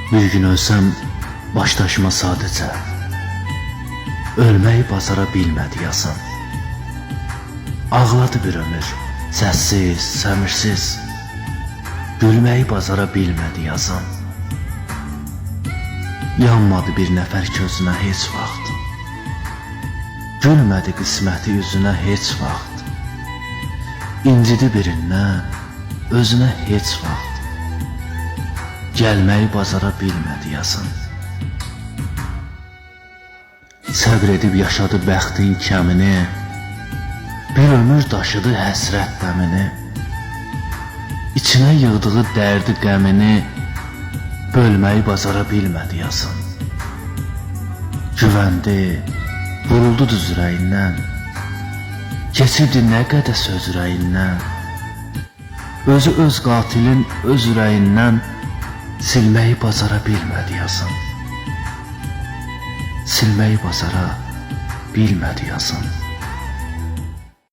Bir gün ölsəm başdaşıma sadəcə ölməyi bacara bilmədi yazan. Ağladı bir ömür, səssiz, səmirsiz, gülməyi bacara bilmədi yazan. Yanmadı bir nəfər közünə heç vaxt, gülmədi qisməti üzünə heç vaxt, incidi birindən özünə heç vaxt, gəlməyi bacara bilmədi yazan. Səbr edib yaşadı bəxtin kəmini, bir ömür daşıdı həsrət dəmini, içinə yığdığı dərdi qəmini bölməyi bacara bilmədi yazan. Güvəndi, vuruldu düz ürəyindən, keçirdi nə qədər söz ürəyindən, özü öz qatilin öz ürəyindən silməyi bacara bilmədi yazan. Silməyi bacara bilmədi yazan.